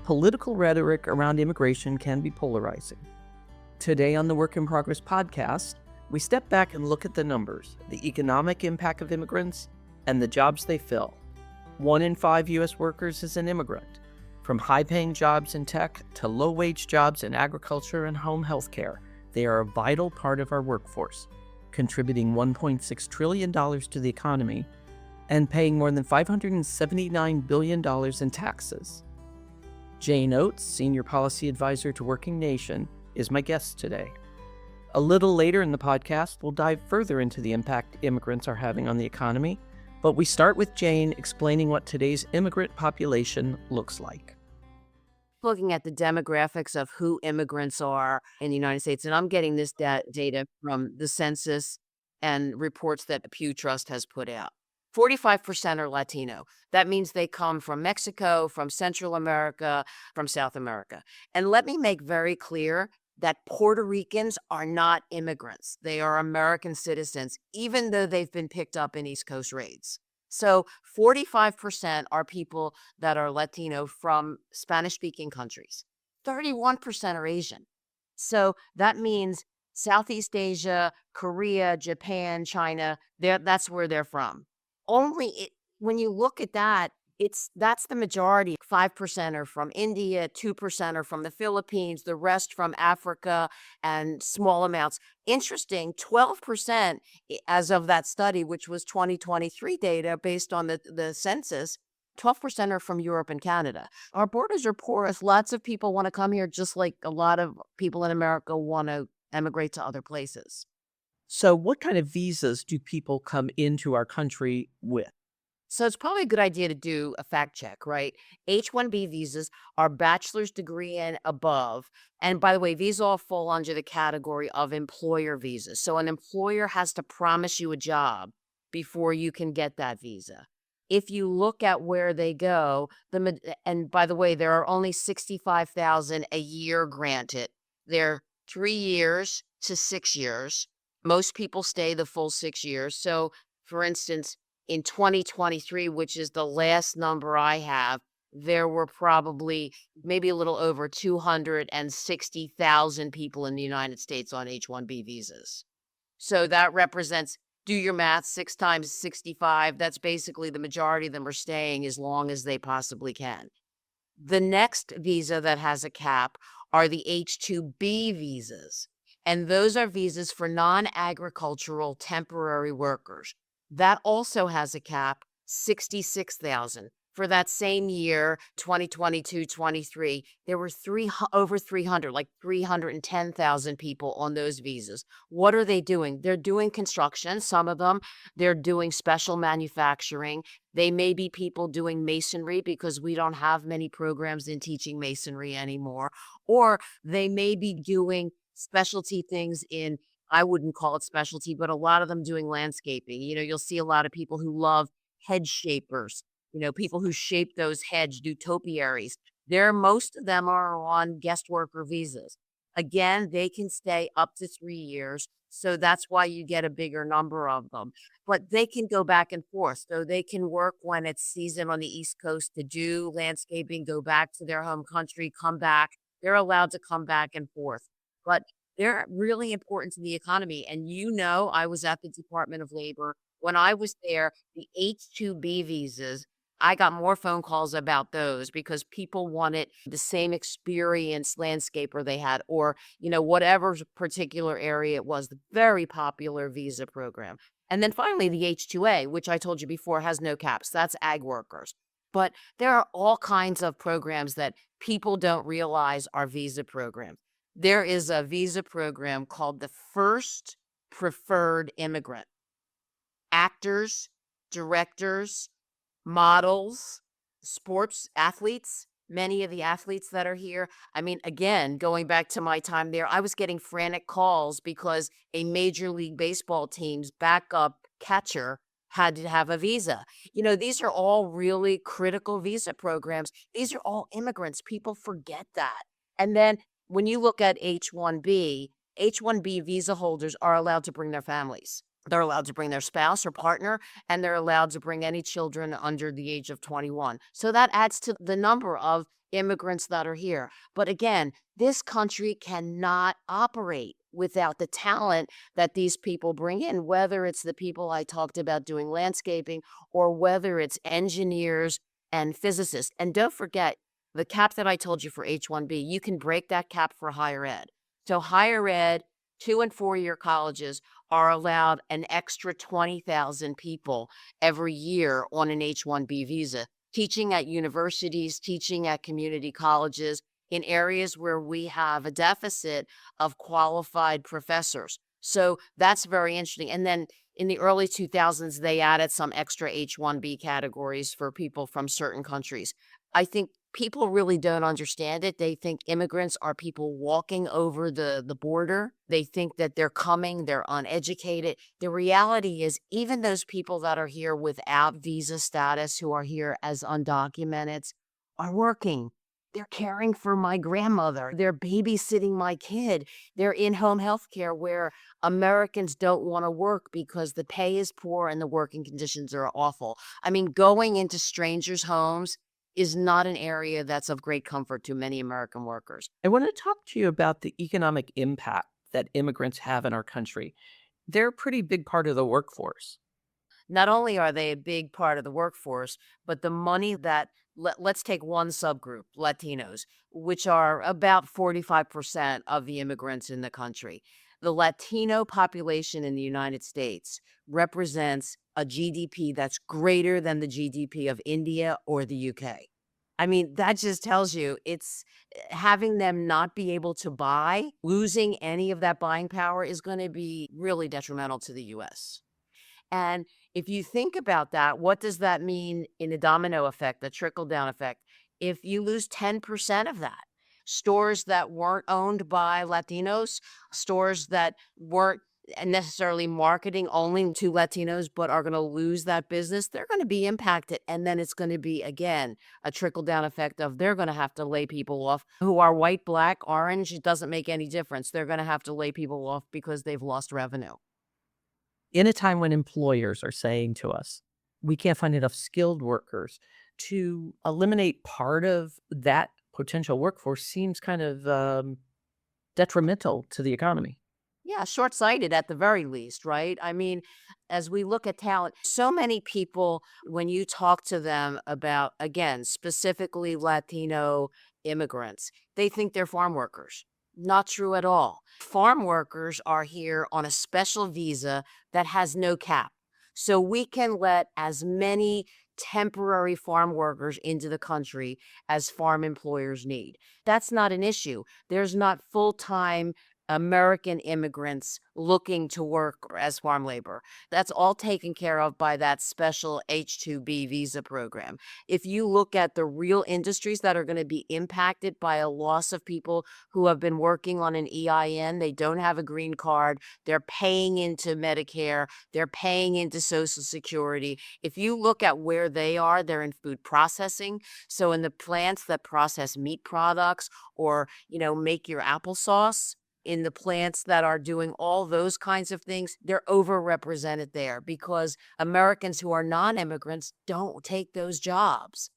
Political rhetoric around immigration can be polarizing. Today on the Work in Progress podcast, we step back and look at the numbers, the economic impact of immigrants, and the jobs they fill. 1 in 5 U.S. workers is an immigrant. From high-paying jobs in tech to low-wage jobs in agriculture and home health care, they are a vital part of our workforce, contributing $1.6 trillion to the economy and paying more than $579 billion in taxes. Jane Oates, Senior Policy Advisor to WorkingNation, is my guest today. A little later in the podcast, we'll dive further into the impact immigrants are having on the economy, but we start with Jane explaining what today's immigrant population looks like. Looking at the demographics of who immigrants are in the United States, and I'm getting this data from the census and reports that the Pew Trust has put out. 45% are Latino. That means they come from Mexico, from Central America, from South America. And let me make very clear that Puerto Ricans are not immigrants. They are American citizens, even though they've been picked up in East Coast raids. So 45% are people that are Latino from Spanish-speaking countries. 31% are Asian. So that means Southeast Asia, Korea, Japan, China, that's where they're from. When you look at that, that's the majority. 5% are from India, 2% are from the Philippines, the rest from Africa, and small amounts. Interesting, 12% as of that study, which was 2023 data based on the census, 12% are from Europe and Canada. Our borders are porous. Lots of people want to come here, just like a lot of people in America want to emigrate to other places. So what kind of visas do people come into our country with? So it's probably a good idea to do a fact check, right? H-1B visas are bachelor's degree and above. And by the way, these all fall under the category of employer visas. So an employer has to promise you a job before you can get that visa. If you look at where they go, and by the way, there are only 65,000 a year granted. They're 3 years to 6 years. Most people stay the full 6 years. So for instance, in 2023, which is the last number I have, there were probably maybe a little over 260,000 people in the United States on H-1B visas. So that represents, do your math, 6 times 65. That's basically the majority of them are staying as long as they possibly can. The next visa that has a cap are the H-2B visas. And those are visas for non-agricultural temporary workers. That also has a cap, 66,000. For that same year, 2022-23, there were over 300, like 310,000 people on those visas. What are they doing? They're doing construction, some of them. They're doing special manufacturing. They may be people doing masonry because we don't have many programs in teaching masonry anymore. Or they may be doing specialty things in, I wouldn't call it specialty, but a lot of them doing landscaping. You'll see a lot of people who love hedge shapers, people who shape those hedge, do topiaries. Most of them are on guest worker visas. Again, they can stay up to 3 years. So that's why you get a bigger number of them. But they can go back and forth. So they can work when it's season on the East Coast to do landscaping, go back to their home country, come back. They're allowed to come back and forth. But they're really important to the economy. And I was at the Department of Labor. When I was there, the H-2B visas, I got more phone calls about those because people wanted the same experienced landscaper they had, or, whatever particular area it was, the very popular visa program. And then finally, the H-2A, which I told you before has no caps. That's ag workers. But there are all kinds of programs that people don't realize are visa programs. There is a visa program called the First Preferred Immigrant. Actors, directors, models, sports athletes, many of the athletes that are here. I mean, again, going back to my time there, I was getting frantic calls because a Major League Baseball team's backup catcher had to have a visa. These are all really critical visa programs. These are all immigrants. People forget that. And then when you look at H-1B visa holders are allowed to bring their families. They're allowed to bring their spouse or partner, and they're allowed to bring any children under the age of 21. So that adds to the number of immigrants that are here. But again, this country cannot operate without the talent that these people bring in, whether it's the people I talked about doing landscaping or whether it's engineers and physicists. And don't forget the cap that I told you for H-1B, you can break that cap for higher ed. So higher ed, 2 and 4 year colleges are allowed an extra 20,000 people every year on an H-1B visa, teaching at universities, teaching at community colleges in areas where we have a deficit of qualified professors. So that's very interesting. And then in the early 2000s, they added some extra H-1B categories for people from certain countries. I think people really don't understand it. They think immigrants are people walking over the border. They think that they're coming, they're uneducated. The reality is, even those people that are here without visa status, who are here as undocumented, are working. They're caring for my grandmother. They're babysitting my kid. They're in home health care where Americans don't want to work because the pay is poor and the working conditions are awful. I mean, going into strangers' homes is not an area that's of great comfort to many American workers. I want to talk to you about the economic impact that immigrants have in our country. They're a pretty big part of the workforce. Not only are they a big part of the workforce, but the money that let's take one subgroup, Latinos, which are about 45% of the immigrants in the country. The Latino population in the United States represents a GDP that's greater than the GDP of India or the UK. I mean, that just tells you it's having them not be able to buy, losing any of that buying power is going to be really detrimental to the US. And if you think about that, what does that mean in a domino effect, a trickle down effect? If you lose 10% of that, stores that weren't owned by Latinos, stores that weren't necessarily marketing only to Latinos, but are going to lose that business, they're going to be impacted. And then it's going to be, again, a trickle down effect of they're going to have to lay people off who are white, black, orange. It doesn't make any difference. They're going to have to lay people off because they've lost revenue. In a time when employers are saying to us, we can't find enough skilled workers, to eliminate part of that potential workforce seems kind of detrimental to the economy. Yeah, short-sighted at the very least, right? I mean, as we look at talent, so many people, when you talk to them about, again, specifically Latino immigrants, they think they're farm workers. Not true at all. Farm workers are here on a special visa that has no cap. So we can let as many temporary farm workers into the country as farm employers need. That's not an issue. There's not full-time American immigrants looking to work as farm labor. That's all taken care of by that special H-2B visa program. If you look at the real industries that are going to be impacted by a loss of people who have been working on an EIN, they don't have a green card, they're paying into Medicare, they're paying into Social Security. If you look at where they are, they're in food processing. So in the plants that process meat products or, make your applesauce, in the plants that are doing all those kinds of things, they're overrepresented there because Americans who are non-immigrants don't take those jobs.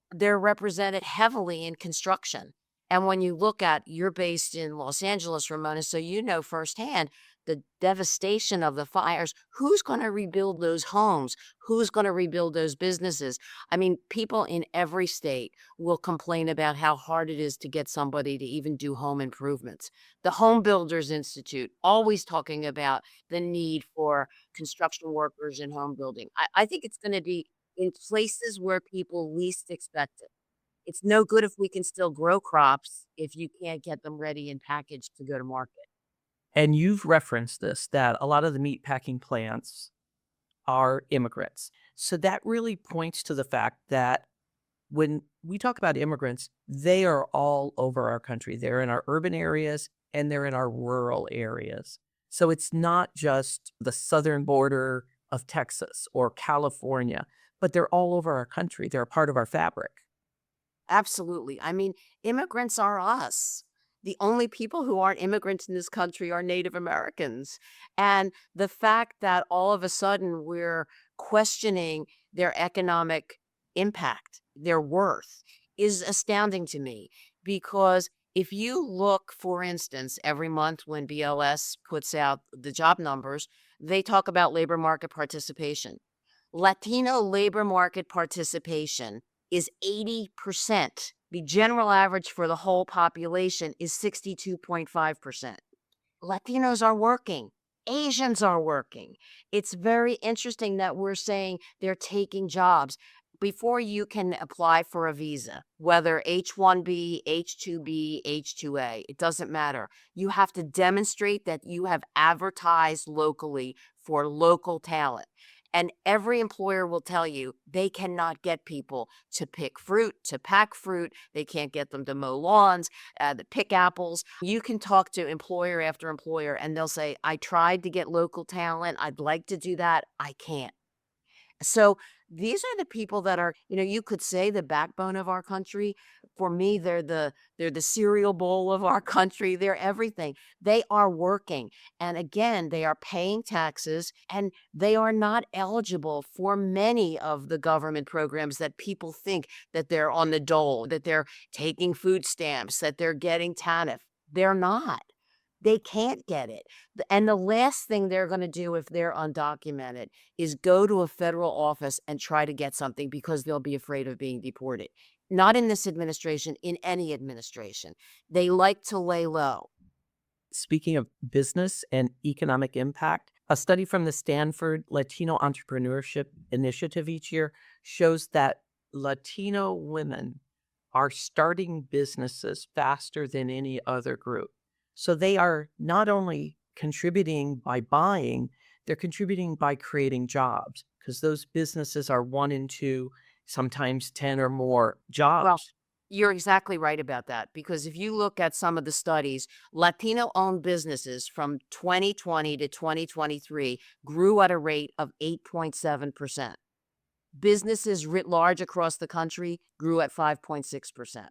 They're represented heavily in construction. And when you look at you're based in Los Angeles, Ramona, so you know firsthand the devastation of the fires. Who's going to rebuild those homes? Who's going to rebuild those businesses? I mean, people in every state will complain about how hard it is to get somebody to even do home improvements. The Home Builders Institute always talking about the need for construction workers in home building. I think it's going to be in places where people least expect it. It's no good if we can still grow crops if you can't get them ready and packaged to go to market. And you've referenced this, that a lot of the meat packing plants are immigrants. So that really points to the fact that when we talk about immigrants, they are all over our country. They're in our urban areas and they're in our rural areas. So it's not just the southern border of Texas or California, but they're all over our country. They're a part of our fabric. Absolutely. I mean, immigrants are us. The only people who aren't immigrants in this country are Native Americans. And the fact that all of a sudden we're questioning their economic impact, their worth, is astounding to me because if you look, for instance, every month when BLS puts out the job numbers, they talk about labor market participation. Latino labor market participation is 80%. The general average for the whole population is 62.5%. Latinos are working. Asians are working. It's very interesting that we're saying they're taking jobs. Before you can apply for a visa, whether H-1B, H-2B, H-2A, it doesn't matter. You have to demonstrate that you have advertised locally for local talent. And every employer will tell you they cannot get people to pick fruit, to pack fruit. They can't get them to mow lawns, to pick apples. You can talk to employer after employer, and they'll say, I tried to get local talent. I'd like to do that. I can't. So these are the people that are, you could say the backbone of our country. For me, they're the cereal bowl of our country. They're everything. They are working. And again, they are paying taxes and they are not eligible for many of the government programs that people think that they're on the dole, that they're taking food stamps, that they're getting TANF. They're not. They can't get it. And the last thing they're going to do if they're undocumented is go to a federal office and try to get something because they'll be afraid of being deported. Not in this administration, in any administration. They like to lay low. Speaking of business and economic impact, a study from the Stanford Latino Entrepreneurship Initiative each year shows that Latino women are starting businesses faster than any other group. So they are not only contributing by buying, they're contributing by creating jobs because those businesses are 1 in 2, sometimes 10 or more jobs. Well, you're exactly right about that because if you look at some of the studies, Latino-owned businesses from 2020 to 2023 grew at a rate of 8.7%. Businesses writ large across the country grew at 5.6%.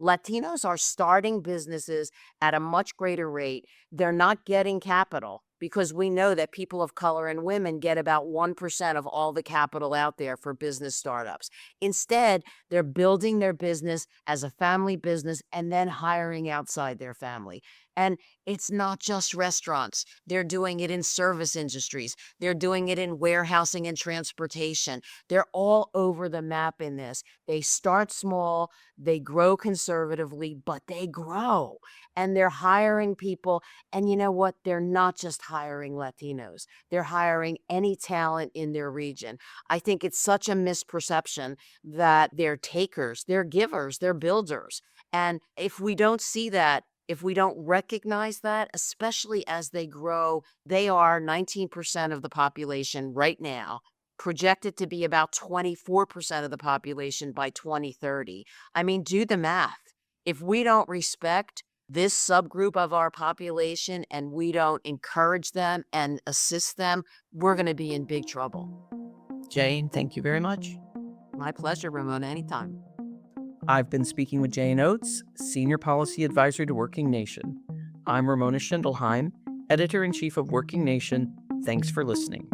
Latinos are starting businesses at a much greater rate. They're not getting capital because we know that people of color and women get about 1% of all the capital out there for business startups. Instead, they're building their business as a family business and then hiring outside their family. And it's not just restaurants. They're doing it in service industries. They're doing it in warehousing and transportation. They're all over the map in this. They start small, they grow conservatively, but they grow. And they're hiring people. And you know what? They're not just hiring Latinos. They're hiring any talent in their region. I think it's such a misperception that they're takers, they're givers, they're builders. And if we don't see that, if we don't recognize that, especially as they grow, they are 19% of the population right now, projected to be about 24% of the population by 2030. I mean, do the math. If we don't respect this subgroup of our population and we don't encourage them and assist them, we're going to be in big trouble. Jane, thank you very much. My pleasure, Ramona, anytime. I've been speaking with Jane Oates, Senior Policy Advisor to WorkingNation. I'm Ramona Schindelheim, Editor-in-Chief of WorkingNation. Thanks for listening.